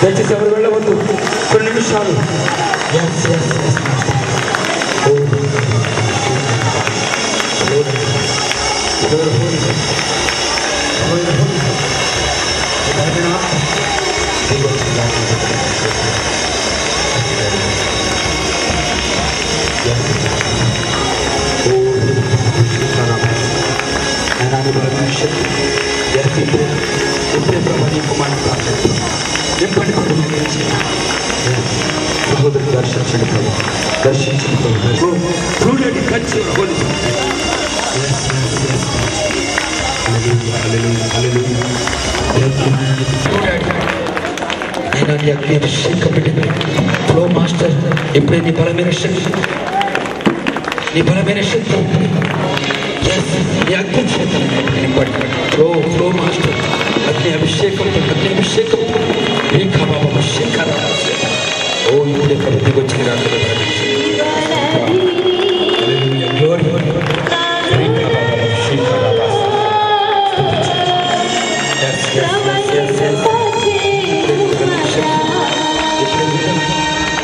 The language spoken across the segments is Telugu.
దయచేసి ఎవరు వెళ్ళవద్దు, కొన్ని నిమిషాలు. సహోదరుడు దర్శించండి ప్రభు, దర్శించండి ప్రభు. చూడండి కంచి ఫ్లో మాస్టర్. ఇప్పుడే నీ బలమైన శక్తి, నీ బలమైన శక్తి, నీ అగ్ని చేత ఫ్లో మాస్టర్. అగ్ని అభిషేకం, అగ్ని అభిషేకం. ఓ ఇప్పుడే ప్రభుత్వం వచ్చింది.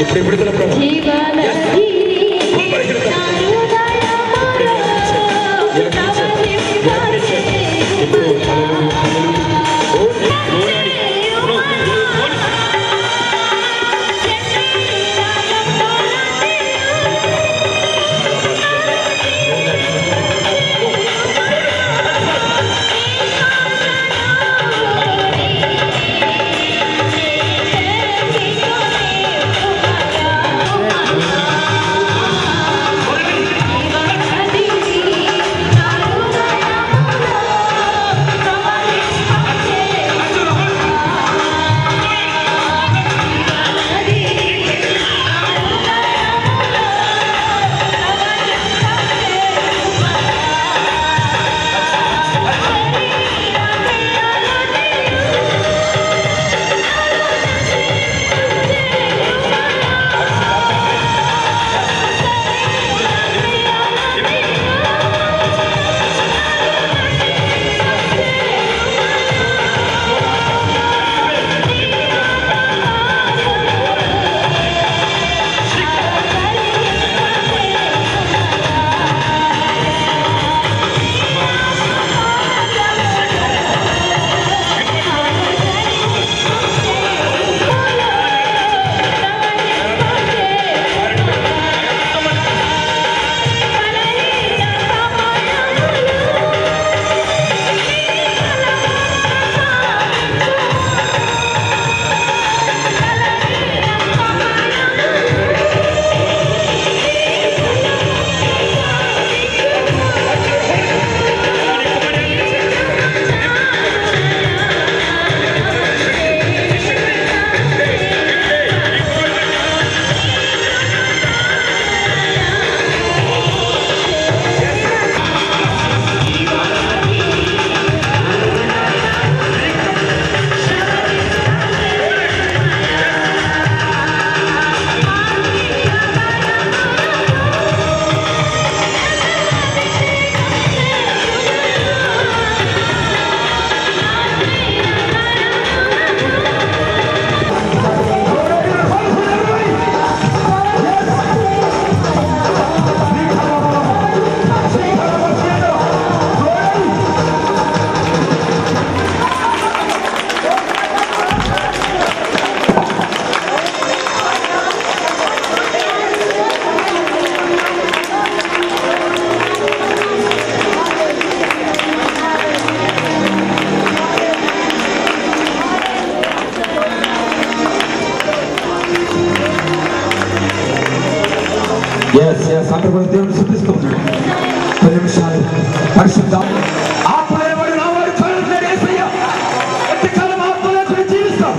ఇప్పుడు విడుదల ప్రభు. అందరూ కూడా దేవుడిని స్తుతిస్తున్నాడు. కొన్ని నిమిషాలు పరిశుద్ధ ఆత్మయబడి రావాలి. ఎంతకాలం ఆత్మలో జీవిస్తాం.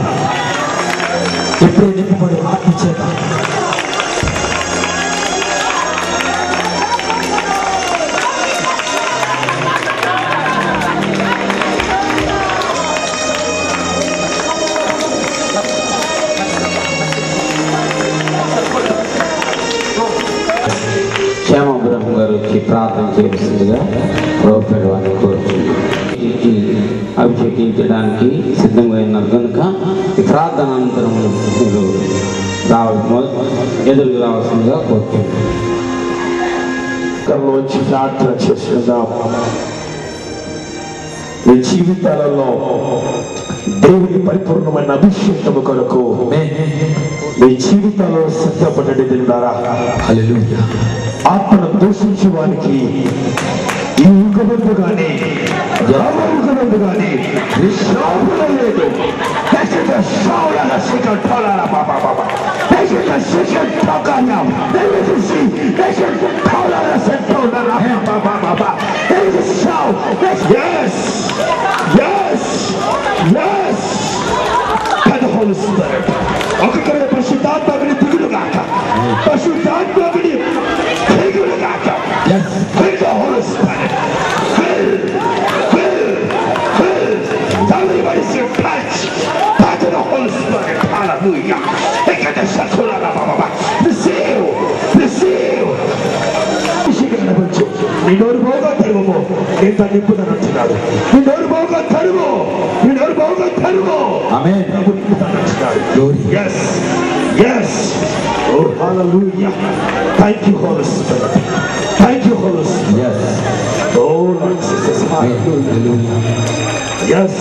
ఎప్పుడు నింపబడి ఆత్మ చేత శ్యామబ్రహ్మ గారు వచ్చి ప్రార్థన చేస్తుందిగా ప్రభుత్వాన్ని కోరుతుంది. అభిషేకించడానికి సిద్ధంగా ఉన్నారు కనుక ఈ ప్రార్థనానంతరం మీరు ఎదురుకు రావాల్సిందిగా కోరుకుంటున్నాను. వచ్చి ప్రార్థన చేస్తున్నాం. మీ జీవితాలలో దేవుని పరిపూర్ణమైన అభిషేకము కొరకు మీ జీవితాల్లో సిద్ధపడ్డది తిన్నారా? హల్లెలూయా. ఆత్మను దూషించే వారికి ఈ యుగమందు కానీ యుగమందు కానీ విశ్రాంతి లేదు. ఒక్కొక్కరి పరిశుద్ధాత్మకుని దిగులు కాక, పరిశుద్ధాత్మకుని దిగులు కాక. Holy Spirit, everybody say touch to the Holy Spirit. Hallelujah. నీ నోరు బాగా తెరువు, నేను తను నింపుతానంటున్నాడు. నీ నోరు బాగా తెరువు, నీ నోరు బాగా తెరువు. ఆమేన్. ప్రభు నింపుతానంటున్నాడు. Yes, yes. Oh, hallelujah. Thank you, Holy Spirit. Thank you, Holy Spirit. Yes. Oh, Lord Jesus. Hallelujah. Yes.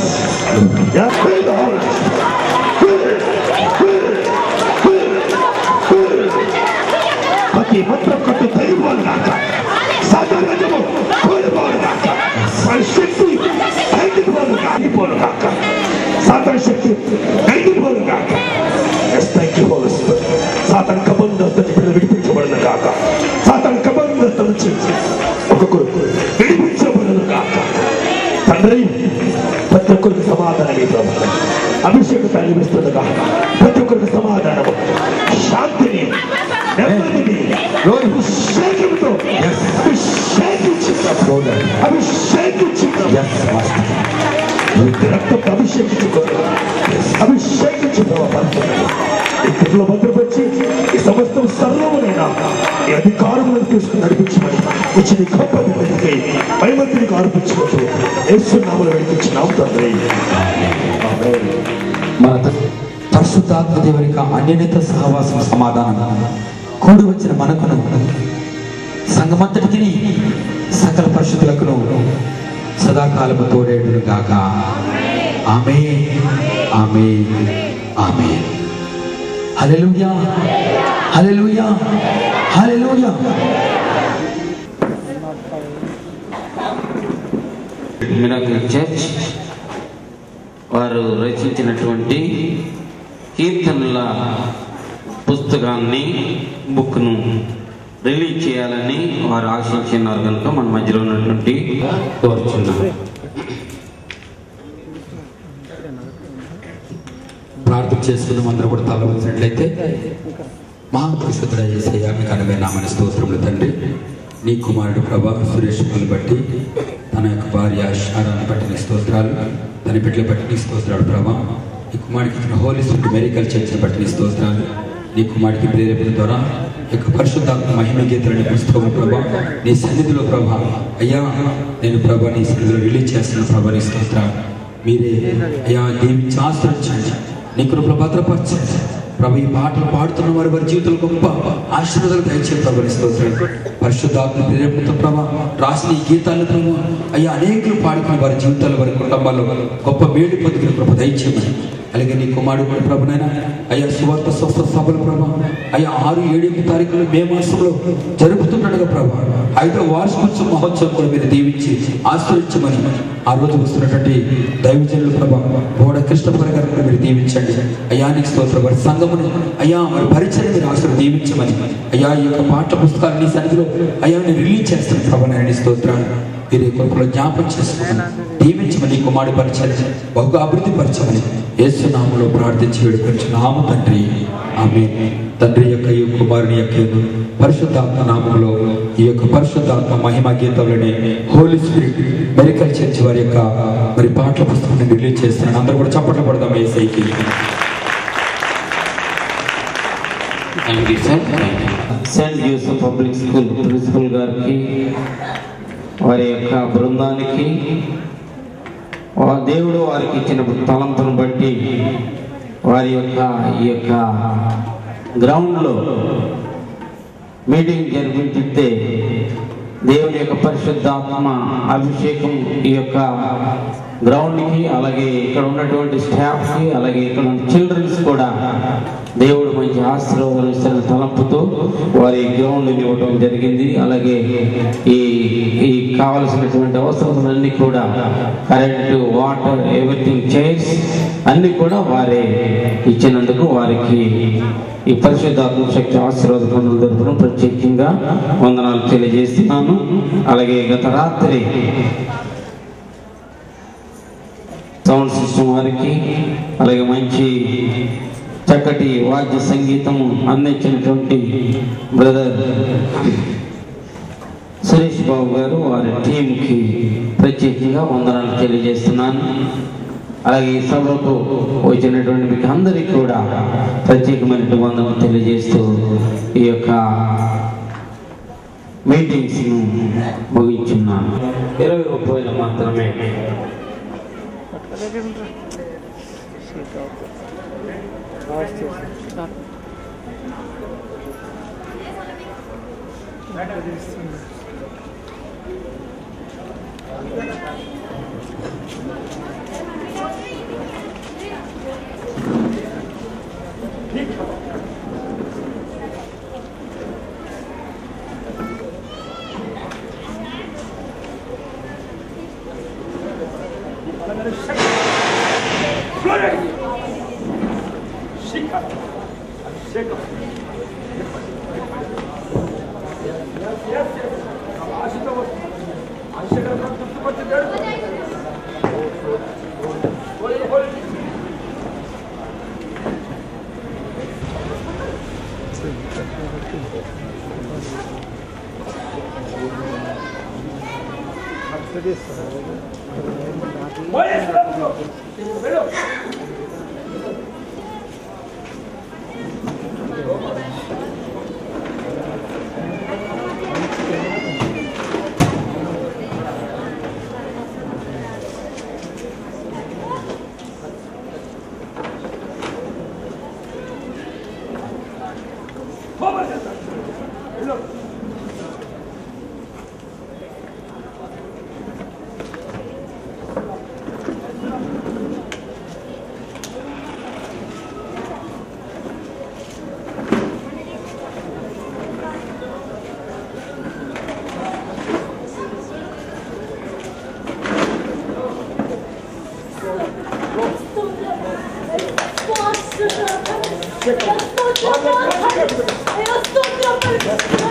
Yes. Praise the Holy Spirit. ప్రతి మంత్రం కట్టు తెగిపోను కాక, సాధారణము కోల్పోను కాక, మన శక్తి తగ్గిపోను కాగిపోను కాక, సాధారణ శక్తి తగ్గిపోను కాక. Yes, thank you, Holy Spirit. సాధారణ కబంధస్థ విడిపించబడిన కాక, సాధారణ కబంధస్థ నుంచి ఒక్కొక్కరు విడిపించబడిన కాక. తండ్రి ప్రతి ఒక్కరికి సమాధానం ప్రభు అభిషేకత అనిపిస్తుంది కాక, ప్రతి ఒక్కరికి సమాధానము, శాంతిని, నెమ్మదిని అభిషేకంతో రక్తంతో అభిషేకించులో భద్రపరిచి ఈ సమస్తం సర్వమునైనా ఈ అధికారములను తీసుకుని నడిపించమని ఇచ్చిన గొప్పకి భయమంతునికి ఆరోపించుకుంటూ యేసునామములో వెలిగించినాం తండ్రి. మన పరిశుద్ధాత్మ దేవుని అన్యోన్యత సహవాసం సమాధానం కూడి వచ్చిన మనకును సంఘమంతటికి సకల పరిశుద్ధులకును సదాకాలము తోడేడును గాక. ఆమేన్, ఆమేన్, ఆమేన్. హల్లెలూయా, హల్లెలూయా, హల్లెలూయా. మిరాకిల్ చర్చ్ వారు రచించినటువంటి కీర్తనల పుస్తకాన్ని, బుక్ను రిలీజ్ చేయాలని వారు ఆశించినారు కనుక మన మధ్యలో ఉన్నటువంటి కోరుచున్నారు. ప్రార్థన చేసుకున్నాం. అందరూ కూడా తల వచ్చినట్లయితే, మహాపరిశుద్ధుడ యేసయ్యా మీకు ఘనమైన నామమున స్తోత్రములు తండ్రి. నీ కుమారుడు ప్రభా సురేష్ను బట్టి, తన యొక్క భార్య శారాన్ని బట్టి నీ స్తోత్రాలు, తన బిడ్డలు బట్టి నీ స్తోత్రాలు ప్రభా. నీ కుమారుడికి ఇచ్చిన హోలీ స్పిరిట్ మెరికల్ చర్చిని బట్టి నీ స్తోత్రాలు. నీ కుమారుడికి ప్రేరేపణ ద్వారా యొక్క పరిశుద్ధాత్మ మహిమ గీతలని పుస్తకం ప్రభా నీ సన్నిధిలో ప్రభా, అయ్యా నేను ప్రభా నీ సన్నిధిలో రిలీజ్ చేస్తున్న ప్రభా నీ స్తోత్రాలు. మీరే అయ్యా దీవించి ఆశ్రయించండి, నీ కృపలో భద్రపరచండి ప్రభు. ఈ పాటలు పాడుతున్న వారి వారి జీవితంలో గొప్ప ఆశీర్వాదాలు దయచే ప్రభు నీ స్తోత్రాలు. పరిశుద్ధాత్మ ప్రేరేపణతో ప్రభా రాసిన ఈ గీతాలను ప్రభు అయ్యా అనేకులు పాడుకున్న వారి జీవితాల్లో, వారి కుటుంబాల్లో గొప్ప మేలు పొందుకున్న ప్రభు దయచేయమని. అలాగే నీ కుమారుడు కూడా ప్రభునైనా అయ్యా సువార్త స్వస్థ సభలు ప్రభా అయ్యా 6, 7, 8 తారీఖులు మే మాసంలో జరుగుతుండగా ప్రభా 5వ వార్షికోత్సవ మహోత్సవం కూడా మీరు దీవించి ఆశ్రయించమని, ఆ రోజు వస్తున్నటువంటి దైవజనులు ప్రభా బోడ కృష్ణపర గారు కూడా మీరు దీవించండి అయ్యా. నీకు స్తోత్రం. వారి సంఘముని అయ్యా వారి పరిచయం మీరు దీవించమని అయ్యా. ఈ యొక్క పాఠ్య పుస్తకాలు నీ సన్నిధిలో అయ్యా నేను రిలీజ్ చేస్తాను ప్రభా. నీ స్తోత్రాలు మీరు కొరకు జ్ఞాపం చేసుకోమని దీవించమని, కుమారుడి పరిచయం బహుగా అభివృద్ధి పరచమని యేసు నామములో ప్రార్థించి వేడుకొంచున్నాము తండ్రి. ఆమేన్. తండ్రి యొక్క ఈ కుమారుని యొక్క పరిశుద్ధాత్మ నామములో ఈ యొక్క పరిశుద్ధాత్మ మహిమ గీతంలోనే హోలీ స్పిరిట్ మెరికల్ చర్చ్ వారి యొక్క మరి పాటల పుస్తకాన్ని రిలీజ్ చేస్తున్నాను. అందరూ కూడా చప్పట్లు పడదాం యేసయ్యకి. Saint Joseph public school principal గారికి, వారి యొక్క బృందానికి, దేవుడు వారికి ఇచ్చిన తలంతును బట్టి వారి ఈ యొక్క గ్రౌండ్లో మీటింగ్ జరిపించితే దేవుని యొక్క పరిశుద్ధాత్మ అభిషేకం ఈ యొక్క గ్రౌండ్కి, అలాగే ఇక్కడ ఉన్నటువంటి స్టాఫ్కి, అలాగే ఇక్కడ ఉన్న చిల్డ్రన్స్ కూడా దేవుడు మంచి ఆశీర్వాదాలు తలంపుతో వారి గ్రౌండ్ ఇవ్వడం జరిగింది. అలాగే ఈ కావలసినటువంటి అవసరాలన్నీ కూడా కరెంటు, వాటర్, ఎవ్రీథింగ్, చైర్స్ అన్నీ కూడా వారే ఇచ్చినందుకు వారికి ఈ పరిశుద్ధాత్మ శక్తి ఆశీర్వాద పనుల తరపున ప్రత్యేకంగా వందనాలు తెలియజేస్తున్నాను. అలాగే గత రాత్రి సౌండ్ సిస్టమ్ వారికి, అలాగే మంచి చక్కటి వాద్య సంగీతము అందించినటువంటి బ్రదర్ సురేష్ బాబు గారు, వారి టీంకి ప్రత్యేకంగా వందనాలు తెలియజేస్తున్నాను. అలాగే ఈ సభకు వచ్చినటువంటి మీకు అందరికీ కూడా ప్రత్యేకమైన వందనాలు తెలియజేస్తూ ఈ యొక్క మీటింగ్స్ను ముగించున్నాను. 20 రూపాయలు మాత్రమే. Eu estou